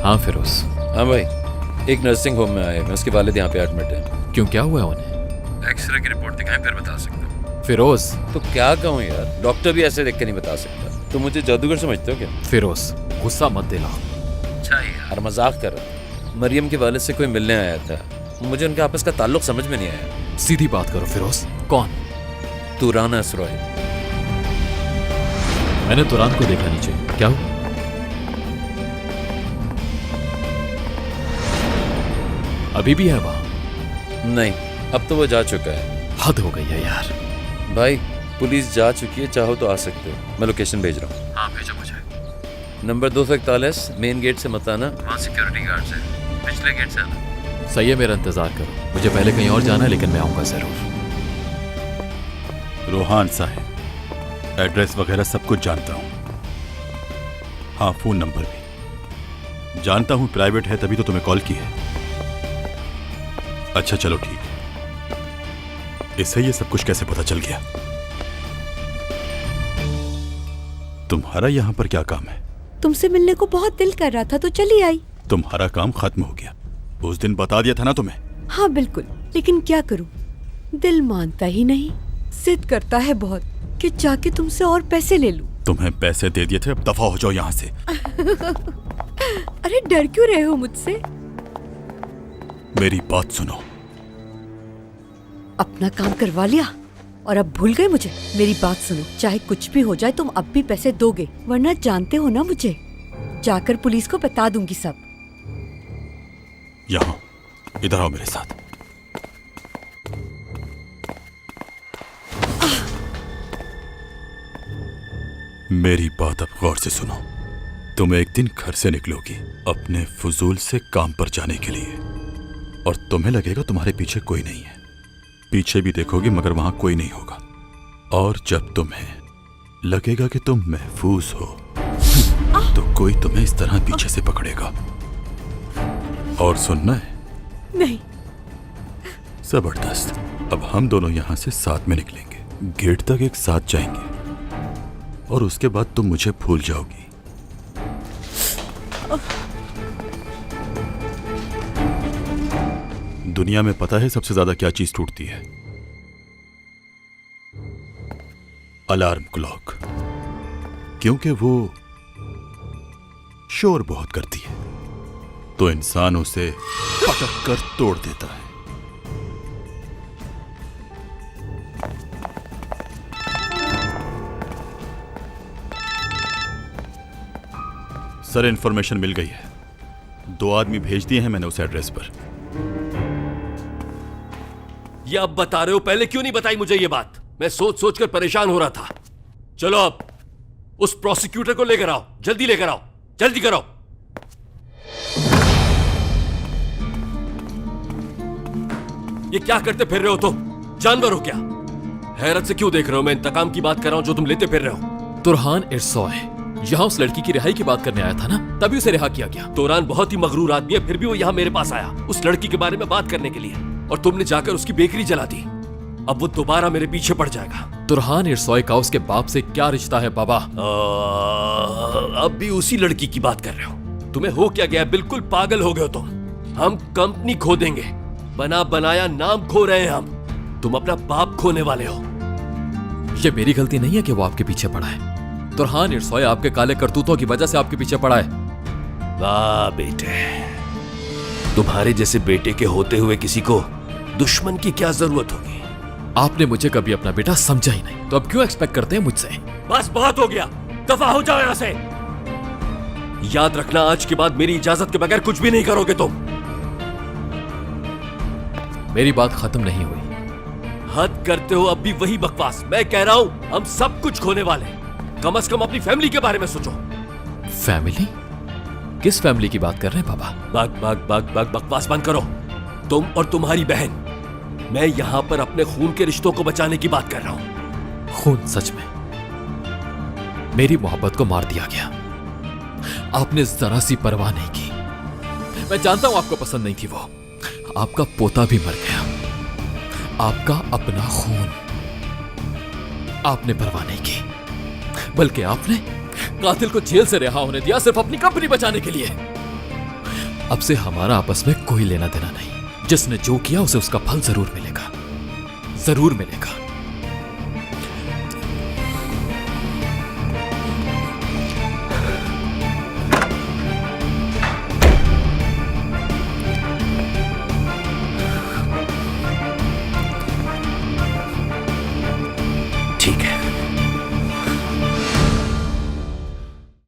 हाँ फिरोज। हाँ भाई, एक नर्सिंग होम में आए, मैं उसके वालिद यहाँ पे एडमिट है। क्यों, क्या हुआ उन्हें? एक्सरे की रिपोर्ट दिखाएं फिर बता सकता हूँ। फिरोज। तो क्या कहूँ यार, डॉक्टर भी ऐसे देख के नहीं बता सकता। तो मुझे जादूगर समझते हो क्या? फिरोज गुस्सा मत दिलाओ। अच्छा यार, मजाक कर रहा था। मरियम के वालिद से कोई मिलने आया था, मुझे उनके आपस का ताल्लुक समझ में नहीं आया। सीधी बात करो फिरोज, कौन? तुरान असरॉय। मैंने तुरान को देखा नीचे, क्या हुआ? अभी भी है वहां? नहीं, अब तो वो जा चुका है। हद हो गई है यार। भाई पुलिस जा चुकी है, चाहो तो आ सकते हो। मैं लोकेशन भेज रहा हूँ। हाँ भेजो मुझे। नंबर 241 मेन गेट से मत आना, वहाँ सिक्योरिटी गार्ड है। पिछले गेट से आना। सही है, मेरा इंतजार करो। मुझे पहले कहीं और जाना है, लेकिन मैं आऊंगा जरूर। रोहान साहब, एड्रेस वगैरह सब कुछ जानता हूँ। हाँ, फोन नंबर भी जानता हूँ। प्राइवेट है तभी तो तुम्हें कॉल की है। अच्छा चलो ठीक है। इससे ये सब कुछ कैसे पता चल गया? तुम्हारा यहां पर क्या काम है? तुमसे मिलने को बहुत दिल कर रहा था तो चली आई। तुम्हारा काम खत्म हो गया। उस दिन बता दिया था ना तुम्हें। हाँ बिल्कुल, लेकिन क्या करूं, दिल मानता ही नहीं। जिद करता है बहुत कि जाके तुमसे और पैसे ले लूं। तुम्हें पैसे दे दिए थे, अब दफा हो जाओ यहाँ से। अरे डर क्यों रहे हो मुझसे? मेरी बात सुनो। अपना काम करवा लिया और अब भूल गए मुझे। मेरी बात सुनो, चाहे कुछ भी हो जाए तुम अब भी पैसे दोगे, वरना जानते हो ना मुझे। जाकर पुलिस को बता दूंगी सब। यहाँ इधर आओ मेरे साथ। मेरी बात अब गौर से सुनो। तुम एक दिन घर से निकलोगी अपने फजूल से काम पर जाने के लिए, और तुम्हें लगेगा तुम्हारे पीछे कोई नहीं है। पीछे भी देखोगी मगर वहां कोई नहीं होगा। और जब तुम्हें लगेगा कि तुम महफूज हो तो कोई तुम्हें इस तरह पीछे से पकड़ेगा। और सुनना है? नहीं। जबरदस्त। अब हम दोनों यहां से साथ में निकलेंगे, गेट तक एक साथ जाएंगे, और उसके बाद तुम मुझे भूल जाओगी। दुनिया में पता है सबसे ज्यादा क्या चीज टूटती है? अलार्म क्लॉक, क्योंकि वो शोर बहुत करती है, तो इंसान उसे पटक कर तोड़ देता है। सर, इंफॉर्मेशन मिल गई है। 2 आदमी भेज दिए हैं मैंने उस एड्रेस पर। ये अब बता रहे हो, पहले क्यों नहीं बताई मुझे ये बात? मैं सोच सोच कर परेशान हो रहा था। चलो अब उस प्रोसिक्यूटर को लेकर आओ, जल्दी लेकर आओ, जल्दी करो। ये क्या करते फिर रहे हो तुम? जानवर हो क्या? हैरत से क्यों देख रहे हो? मैं इंतकाम की बात कर रहा हूं जो तुम लेते फिर रहे हो। तुरहान इरसॉय यहाँ उस लड़की की रिहाई की बात करने आया था ना, तभी उसे रिहा किया गया। तुरान बहुत ही मगरूर आदमी है, फिर भी वो यहाँ मेरे पास आया उस लड़की के बारे में बात करने के लिए, और तुमने जाकर उसकी बेकरी जला दी। अब वो दोबारा मेरे पीछे पड़ जाएगा। तुरहान इरसॉय का उसके बाप से क्या रिश्ता है बाबा? अब भी उसी लड़की की बात कर रहे हो? तुम्हें हो क्या गया? बिल्कुल पागल हो गए हो तुम। हम कंपनी खो देंगे, बना बनाया नाम खो रहे हैं हम। तुम अपना बाप खोने वाले हो। ये मेरी गलती नहीं है कि वो आपके पीछे पड़ा है। तुरहान इरसॉय आपके काले करतूतों की वजह से आपके पीछे पड़ा है। वाह बेटे, तुम्हारे जैसे बेटे के होते हुए किसी को दुश्मन की क्या जरूरत होगी? आपने मुझे कभी अपना बेटा समझा ही नहीं, तो अब क्यों एक्सपेक्ट करते हैं मुझसे? बस बहुत हो गया, दफा हो जाओ यहां से। याद रखना, आज के बाद मेरी इजाजत के बगैर कुछ भी नहीं करोगे तुम। मेरी बात खत्म नहीं हुई। हद करते हो अब भी वही बकवास। मैं कह रहा हूं हम सब कुछ खोने वाले हैं। कम से कम अपनी फैमिली के बारे में सोचो। फैमिली? किस फैमिली की बात कर रहे हैं बाबा? बकवास बंद करो। तुम और तुम्हारी बहन। मैं यहां पर अपने खून के रिश्तों को बचाने की बात कर रहा हूं। खून? सच में मेरी मोहब्बत को मार दिया गया। आपने जरा सी परवाह नहीं की। मैं जानता हूं आपको पसंद नहीं थी वो। आपका पोता भी मर गया, आपका अपना खून। आपने परवाह नहीं की, बल्कि आपने कातिल को जेल से रिहा होने दिया सिर्फ अपनी कंपनी बचाने के लिए। अब से हमारा आपस में कोई लेना देना नहीं। जिसने जो किया उसे उसका फल जरूर मिलेगा, जरूर मिलेगा।